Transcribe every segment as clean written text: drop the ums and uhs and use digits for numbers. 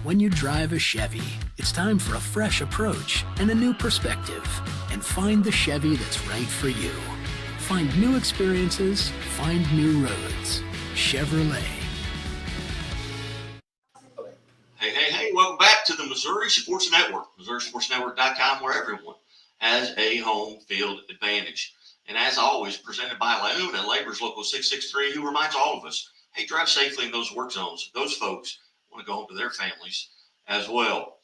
When you drive a Chevy, it's time for a fresh approach and a new perspective. And find the Chevy that's right for you. Find new experiences, find new roads. Chevrolet. Hey, welcome back to the Missouri Sports Network, MissouriSportsNetwork.com, where everyone has a home field advantage. And as always, presented by LiUNA, Labor's Local 663, who reminds all of us, hey, drive safely in those work zones. Those folks want to go home to their families as well.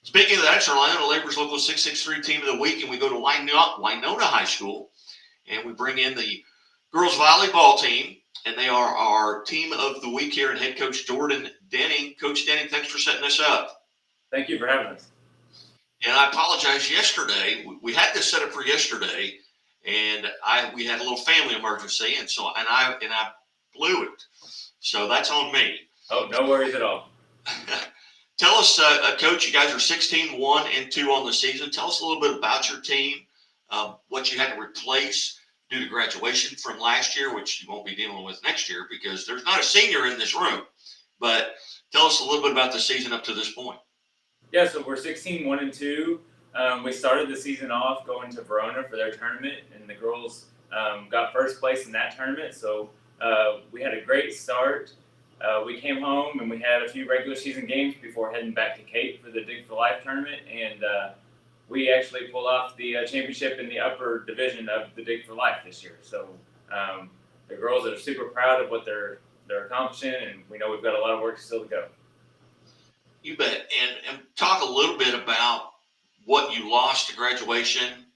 Speaking of that, it's our LiUNA Labor's Local 663 Team of the Week, and we go to Winona High School, and we bring in the girls volleyball team, and they are our Team of the Week here, and head coach Jordan Denning. Coach Denning, thanks for setting this up. Thank you for having us. And I apologize. Yesterday, we had this set up for yesterday, and we had a little family emergency, and I blew it. So that's on me. Oh, no worries at all. Tell us, Coach, you guys are 16-1-2 on the season. Tell us a little bit about your team, what you had to replace due to graduation from last year, which you won't be dealing with next year because there's not a senior in this room. But tell us a little bit about the season up to this point. Yeah, so we're 16-1-2. We started the season off going to Verona for their tournament, and the girls got first place in that tournament. So we had a great start. We came home and we had a few regular season games before heading back to Cape for the Dig for Life tournament, and we actually pulled off the championship in the upper division of the Dig for Life this year. So the girls are super proud of what they're accomplishing, and we know we've got a lot of work still to go. You bet. And talk a little bit about what you lost to graduation,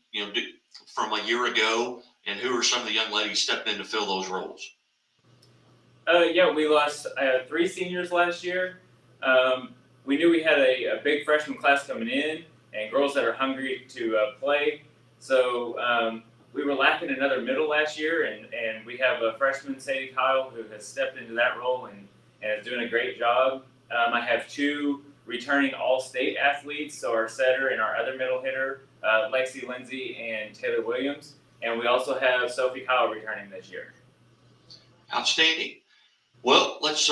from a year ago, and who are some of the young ladies stepping in to fill those roles? Yeah, we lost 3 seniors last year. We knew we had a big freshman class coming in and girls that are hungry to play. So we were lacking another middle last year, and we have a freshman, Sadie Kyle, who has stepped into that role and is doing a great job. I have 2 returning all-state athletes, so our setter and our other middle hitter, Lexi Lindsay and Taylor Williams. And we also have Sophie Kyle returning this year. Outstanding. Well, let's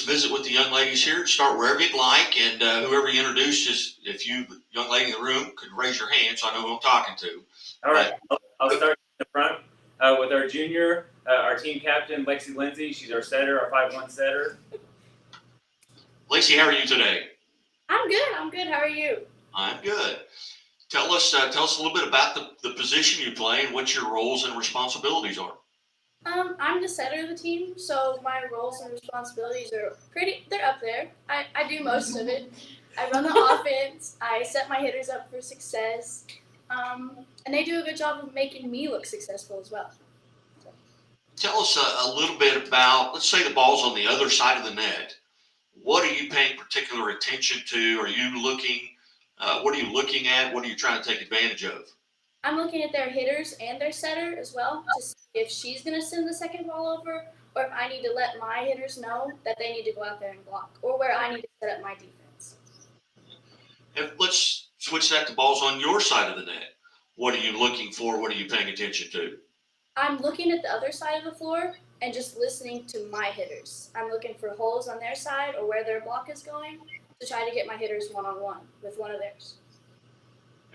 visit with the young ladies here. Start wherever you'd like, and whoever you introduce, just if you, young lady in the room, could raise your hand so I know who I'm talking to. All right, I'll start in the front with our junior, our team captain, Lexi Lindsay. She's our setter, our 5'1" setter. Lacey, how are you today? I'm good. How are you? I'm good. Tell us a little bit about the position you play and what your roles and responsibilities are. I'm the setter of the team, so my roles and responsibilities they're up there. I do most of it. I run the offense, I set my hitters up for success, and they do a good job of making me look successful as well. So. Tell us a little bit about, let's say the ball's on the other side of the net. What are you paying particular attention to? Are you looking, what are you looking at? What are you trying to take advantage of? I'm looking at their hitters and their setter as well to see if she's going to send the second ball over, or if I need to let my hitters know that they need to go out there and block, or where I need to set up my defense. Let's switch that to balls on your side of the net. What are you looking for? What are you paying attention to? I'm looking at the other side of the floor and just listening to my hitters. I'm looking for holes on their side or where their block is going to try to get my hitters one-on-one with one of theirs.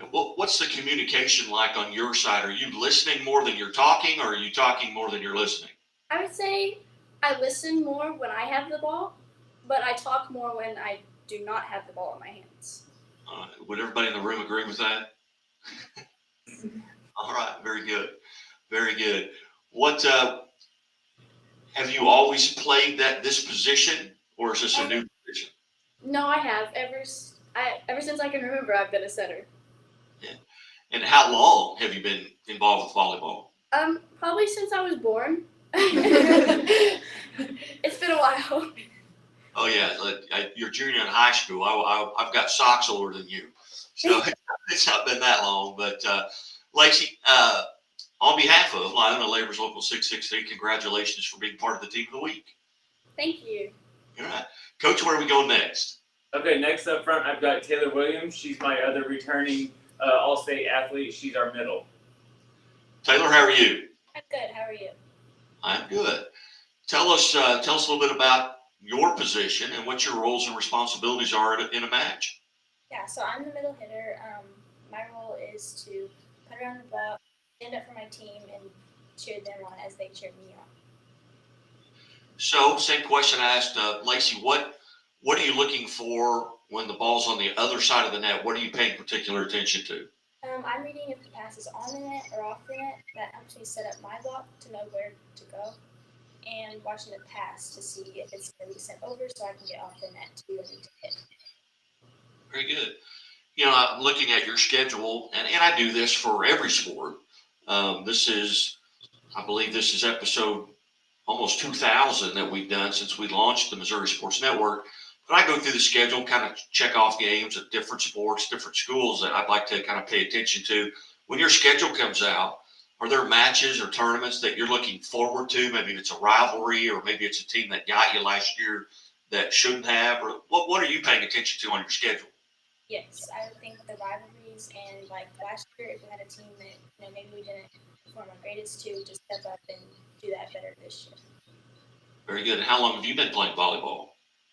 What's the communication like on your side? Are you listening more than you're talking, or are you talking more than you're listening? I would say I listen more when I have the ball, but I talk more when I do not have the ball in my hands. Would everybody in the room agree with that? All right, very good. Very good. What have you always played this position, or is this a new position? No, I have. Ever since I can remember, I've been a setter. Yeah. And how long have you been involved with volleyball? Probably since I was born. It's been a while. Oh yeah, you're junior in high school. I've got socks older than you, so it's not been that long. But Lacey, on behalf of LiUNA Labor's Local 663, congratulations for being part of the Team of the Week. Thank you. All right, Coach, where are we going next? Okay, next up front, I've got Taylor Williams. She's my other returning all-state athlete. She's our middle. Taylor, how are you? I'm good. How are you? I'm good. Tell us a little bit about your position and what your roles and responsibilities are in a match. Yeah, so I'm the middle hitter. My role is to cut around the block, stand up for my team, and cheer them on as they cheer me on. So, same question I asked Lacey. What are you looking for when the ball's on the other side of the net? What are you paying particular attention to? I'm reading if the pass is on the net or off the net. That helps me set up my block to know where to go, and watching the pass to see if it's going to be sent over so I can get off the net to be ready to hit. Very good. You know, I'm looking at your schedule, and I do this for every sport. I believe this is episode almost 2,000 that we've done since we launched the Missouri Sports Network. But I go through the schedule, kind of check off games at different sports, different schools that I'd like to kind of pay attention to. When your schedule comes out, are there matches or tournaments that you're looking forward to? Maybe it's a rivalry, or maybe it's a team that got you last year that shouldn't have. Or what are you paying attention to on your schedule? Yes, I would think the rivalries, and like last year, if we had a team that maybe we didn't perform our greatest to, just step up and do that better this year. Very good. And how long have you been playing volleyball?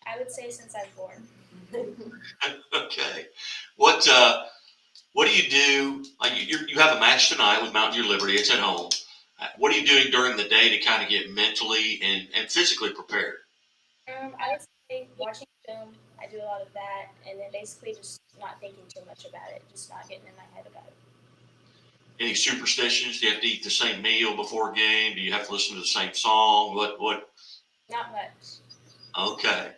I would say since I was born. Okay. What do you do? You have a match tonight with Mountain View Liberty. It's at home. What are you doing during the day to kind of get mentally and physically prepared? I would say watching film. I do a lot of that, and then basically just not thinking too much about it, just not getting in my head about it. Any superstitions? Do you have to eat the same meal before a game? Do you have to listen to the same song? What? Not much. Okay.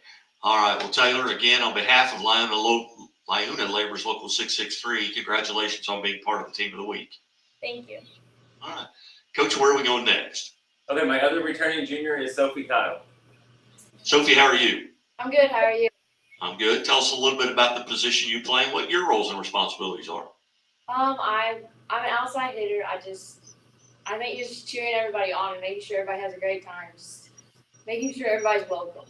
All right. Well, Taylor, again, on behalf of LiUNA Labor's Local 663, congratulations on being part of the team of the week. Thank you. All right. Coach, where are we going next? Okay, my other returning junior is Sophie Kyle. Sophie, how are you? I'm good. How are you? I'm good. Tell us a little bit about the position you play and what your roles and responsibilities are. I'm an outside hitter. I make just cheering everybody on and making sure everybody has a great time. Just making sure everybody's welcome.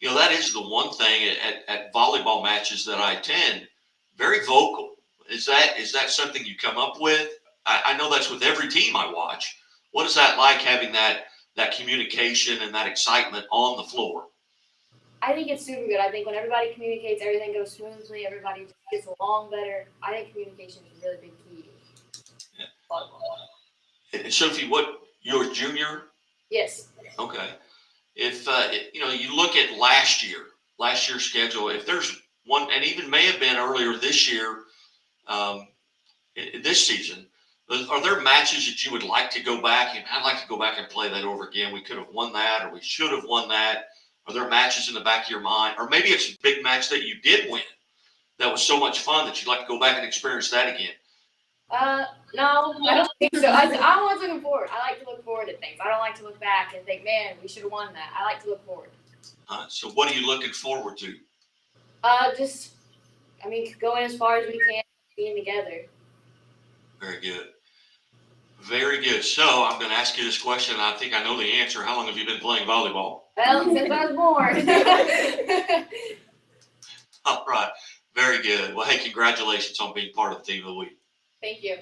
You know, that is the one thing at volleyball matches that I attend, very vocal. Is that something you come up with? I know that's with every team I watch. What is that like, having that communication and that excitement on the floor? I think it's super good. I think when everybody communicates, everything goes smoothly. Everybody just gets along better. I think communication is a really big key. Yeah. Volleyball. And Sophie, you're a junior? Yes. Okay. If you look at last year's schedule, if there's one, and even may have been earlier this year, this season, are there matches that you would like to go back and I'd like to go back and play that over again? We could have won that, or we should have won that. Are there matches in the back of your mind, or maybe it's a big match that you did win that was so much fun that you'd like to go back and experience that again? No, I don't think so. I'm always looking forward. I like to look forward to things. I don't like to look back and think, man, we should have won that. I like to look forward. So what are you looking forward to? Going as far as we can, being together. Very good. Very good. So I'm going to ask you this question, and I think I know the answer. How long have you been playing volleyball? Well, since I was born. All right. Very good. Well, hey, congratulations on being part of the team of the week. Thank you.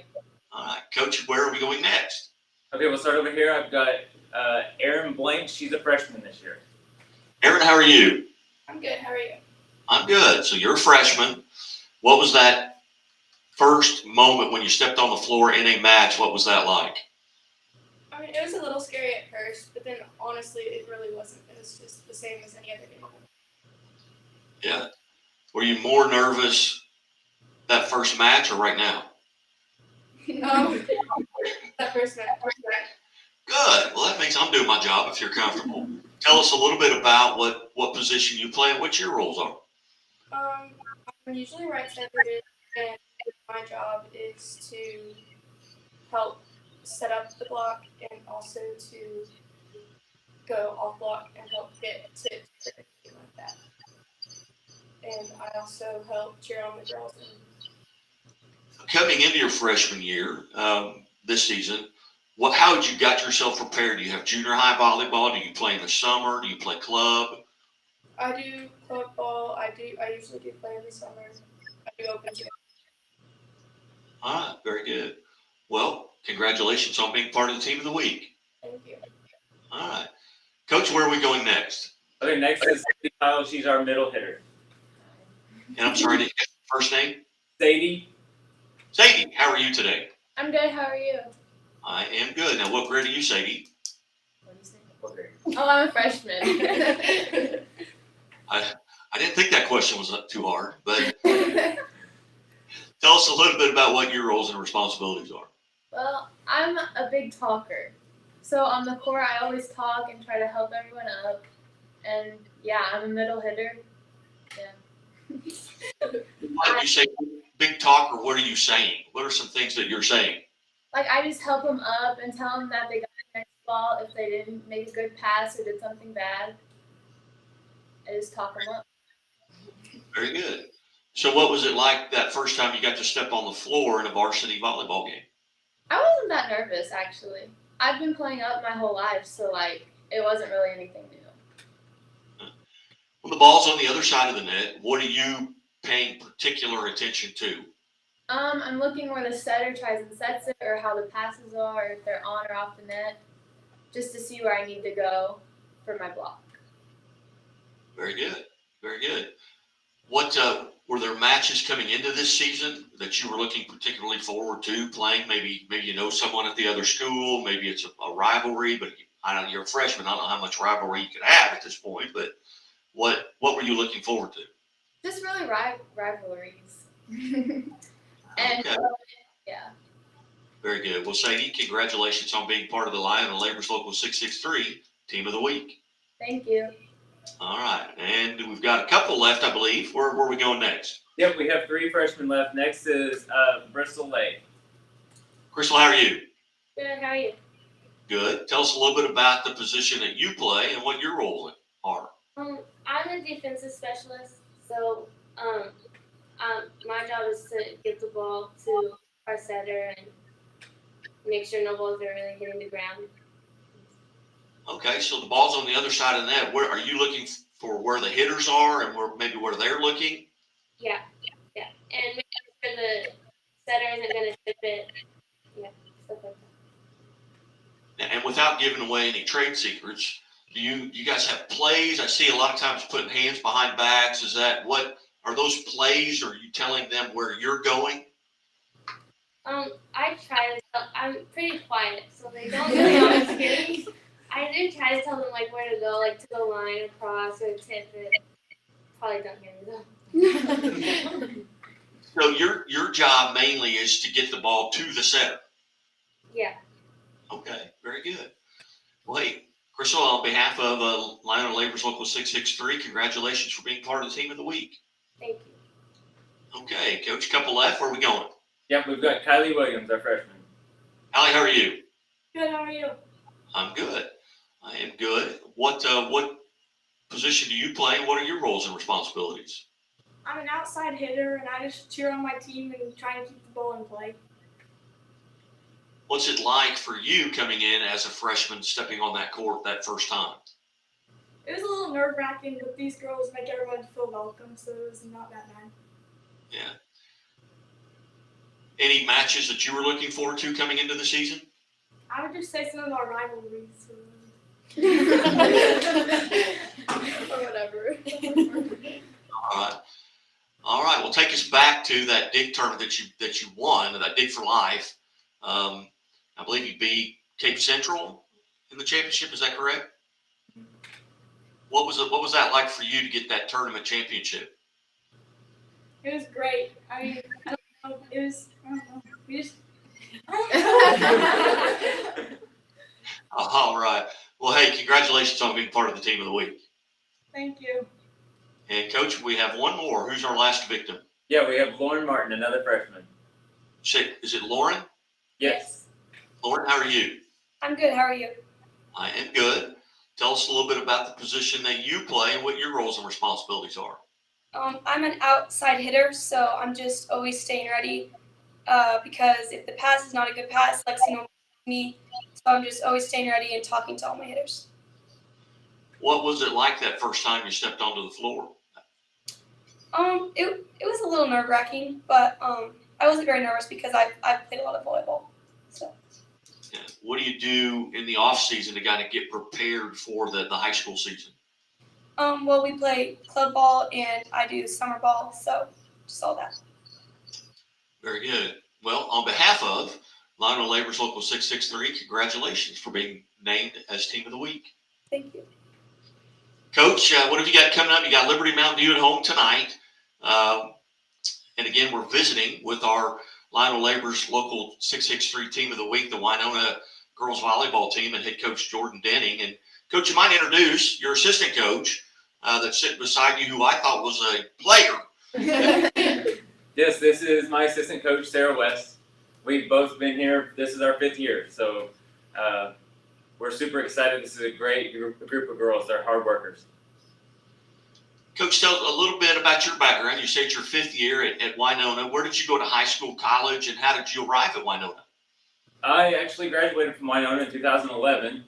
All right. Coach, where are we going next? Okay, we'll start over here. I've got Erin Blank. She's a freshman this year. Erin, how are you? I'm good. How are you? I'm good. So you're a freshman. What was that first moment when you stepped on the floor in a match? What was that like? I mean, it was a little scary at first, but then honestly, it really wasn't. It was just the same as any other game. Yeah. Were you more nervous that first match or right now? That first match. Good. Well, that means I'm doing my job if you're comfortable. Tell us a little bit about what position you play and what your roles are. I'm usually right-centered, and my job is to help set up the block and also to go off block and help get tips and everything like that. And I also help cheer on the girls. Coming into your freshman year this season, how had you got yourself prepared? Do you have junior high volleyball? Do you play in the summer? Do you play club? I do club ball. I usually do play in the summer. I do open gym. All right, very good. Well, congratulations on being part of the team of the week. Thank you. All right. Coach, where are we going next? Okay, next is Sadie Kyle. She's our middle hitter. And I'm sorry, I didn't get your first name. Sadie. Sadie, how are you today? I'm good. How are you? I am good. Now, what grade are you, Sadie? Oh, I'm a freshman. I didn't think that question was too hard, but tell us a little bit about what your roles and responsibilities are. Well, I'm a big talker. So on the court, I always talk and try to help everyone up. And yeah, I'm a middle hitter. Why do you say big talk, or what are you saying? What are some things that you're saying? Like, I just help them up and tell them that they got the next ball if they didn't make a good pass or did something bad. I just talk them up. Very good. So what was it like that first time you got to step on the floor in a varsity volleyball game? I wasn't that nervous, actually. I've been playing up my whole life, so, like, it wasn't really anything new. When the ball's on the other side of the net, what are you paying particular attention to? I'm looking where the setter tries and sets it, or how the passes are, or if they're on or off the net, just to see where I need to go for my block. Very good. Very good. What were there matches coming into this season that you were looking particularly forward to playing? Maybe you know someone at the other school. Maybe it's a rivalry, but I don't know, you're a freshman. I don't know how much rivalry you could have at this point, but what were you looking forward to? Just really rivalries. And Okay. yeah. Very good. Well, Sadie, congratulations on being part of the LiUNA Labor's Local 663 Team of the Week. Thank you. All right. And we've got a couple left, I believe. Where are we going next? Yep, we have 3 freshmen left. Next is Bristol Lake. Crystal, how are you? Good. How are you? Good. Tell us a little bit about the position that you play and what your roles are. I'm a defensive specialist, so my job is to get the ball to our setter and make sure no balls are really hitting the ground. Okay, so the ball's on the other side of the net. Where are you looking for? Where the hitters are, and where they're looking? Yeah, and make sure the setter isn't gonna tip it. Yeah, stuff like that. And without giving away any trade secrets, do you guys have plays? I see a lot of times putting hands behind backs. Is that what are those plays? Or are you telling them where you're going? I try to tell. I'm pretty quiet, so they don't really always hear me. I do try to tell them like where to go, like to the line, across, or tip it. Probably don't hear me though. So your job mainly is to get the ball to the setter. Yeah. Okay, very good. Well, hey, Crystal, on behalf of LiUNA Labor's Local 663, congratulations for being part of the Team of the Week. Thank you. Okay, Coach, couple left. Where are we going? Yep, we've got Kylie Williams, our freshman. Allie, how are you? Good. How are you? I'm good. I am good. What position do you play? What are your roles and responsibilities? I'm an outside hitter, and I just cheer on my team and try to keep the ball in play. What's it like for you coming in as a freshman, stepping on that court that first time? It was a little nerve-wracking, but these girls make everyone feel welcome, so it was not that bad. Yeah. Any matches that you were looking forward to coming into the season? I would just say some of our rivalries. Or whatever. All right. Well, take us back to that dig tournament that you won, that Dig for Life. I believe you beat Cape Central in the championship. Is that correct? What was that like for you to get that tournament championship? It was great. I mean, I don't know. It was. I don't know. We just. All right. Well, hey, congratulations on being part of the Team of the Week. Thank you. And Coach, we have one more. Who's our last victim? Yeah, we have Lauren Martin, another freshman. Is it Lauren? Yes. Lauren, how are you? I'm good. How are you? I am good. Tell us a little bit about the position that you play and what your roles and responsibilities are. I'm an outside hitter, so I'm just always staying ready because if the pass is not a good pass, Lexi will me. So I'm just always staying ready and talking to all my hitters. What was it like that first time you stepped onto the floor? It was a little nerve-wracking, but I wasn't very nervous because I've played a lot of volleyball. So. Yeah. What do you do in the off season to kind of get prepared for the high school season? Well, we play club ball and I do summer ball, so just all that. Very good. Well, on behalf of Lionel Labor's Local 663, congratulations for being named as Team of the Week. Thank you. Coach, what have you got coming up? You got Liberty Mountain View at home tonight. And again, we're visiting with our Lionel Labor's Local 663 Team of the Week, the Winona girls volleyball team, and head coach Jordan Denning. And Coach, you might introduce your assistant coach that's sitting beside you, who I thought was a player. Yes, this is my assistant coach, Sarah West. We've both been here. This is our 5th year, so we're super excited. This is a great group of girls. They're hard workers. Coach, tell us a little bit about your background. You said it's your 5th year at Winona. Where did you go to high school, college, and how did you arrive at Winona? I actually graduated from Winona in 2011,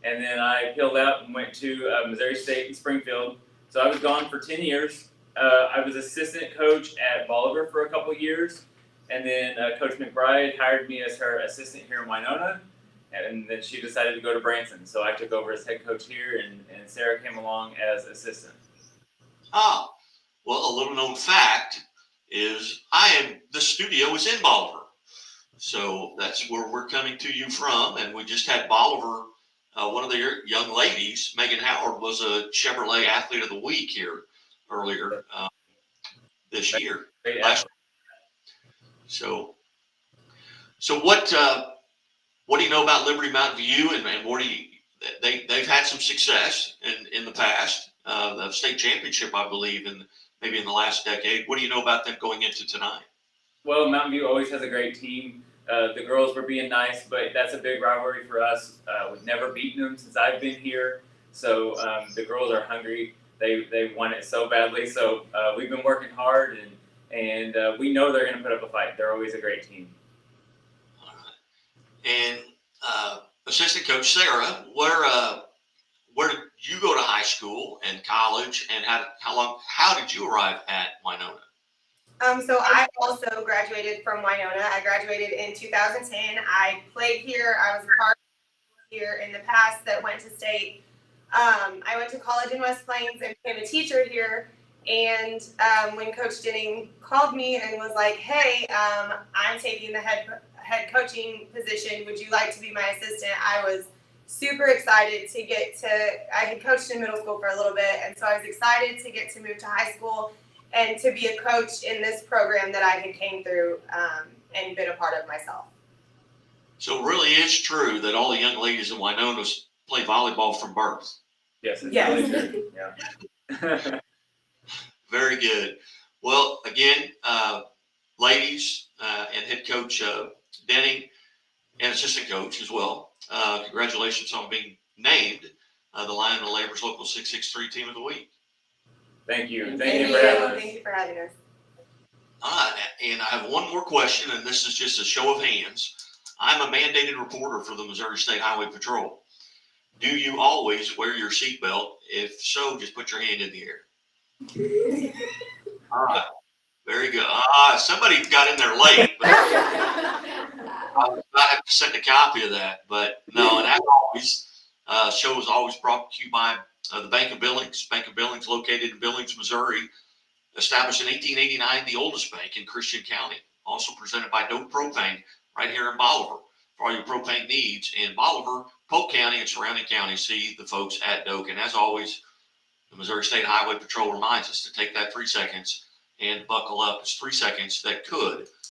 and then I peeled out and went to Missouri State in Springfield. So I was gone for 10 years. I was assistant coach at Bolivar for a couple of years, and then Coach McBride hired me as her assistant here in Winona, and then she decided to go to Branson. So I took over as head coach here, and Sarah came along as assistant. Ah, well, a little known fact is the studio is in Bolivar. So that's where we're coming to you from. And we just had Bolivar, one of the young ladies, Megan Howard, was a Chevrolet Athlete of the Week here earlier this year. So what do you know about Liberty Mountain View, and what do you? They've had some success in the past, the state championship, I believe, and maybe in the last decade. What do you know about them going into tonight? Well, Mountain View always has a great team. The girls were being nice, but that's a big rivalry for us. We've never beaten them since I've been here, so the girls are hungry. They want it so badly, so we've been working hard, and we know they're going to put up a fight. They're always a great team. All right. And assistant coach Sarah, where did you go to high school and college, and how did you arrive at Winona? So I also graduated from Winona. I graduated in 2010. I played here. I was a part here in the past that went to state. I went to college in West Plains and became a teacher here. And when Coach Denning called me and was like, "Hey, I'm taking the head coaching position. Would you like to be my assistant?" I was super excited to I had coached in middle school for a little bit, and so I was excited to get to move to high school and to be a coach in this program that I had came through and been a part of myself. So it really is true that all the young ladies in Winona play volleyball from birth. Yes, it's Yes. really true. Yeah. Very good. Well, again, ladies and head coach Denning and assistant coach as well, congratulations on being named the Lionel Labor's Local 663 Team of the Week. Thank you. Thank you for having us. Thank you for having us. All right, and I have one more question, and this is just a show of hands. I'm a mandated reporter for the Missouri State Highway Patrol. Do you always wear your seatbelt? If so, just put your hand in the air. All right, very good. Somebody got in there late, but I have to send a copy of that. But no, and as always, show is always brought to you by the Bank of Billings. Bank of Billings, located in Billings, Missouri, established in 1889, the oldest bank in Christian County. Also presented by Doak Propane right here in Bolivar for all your propane needs in Bolivar, Polk County, and surrounding counties. See the folks at Doak. And as always, the Missouri State Highway Patrol reminds us to take that 3 seconds and buckle up. It's 3 seconds that could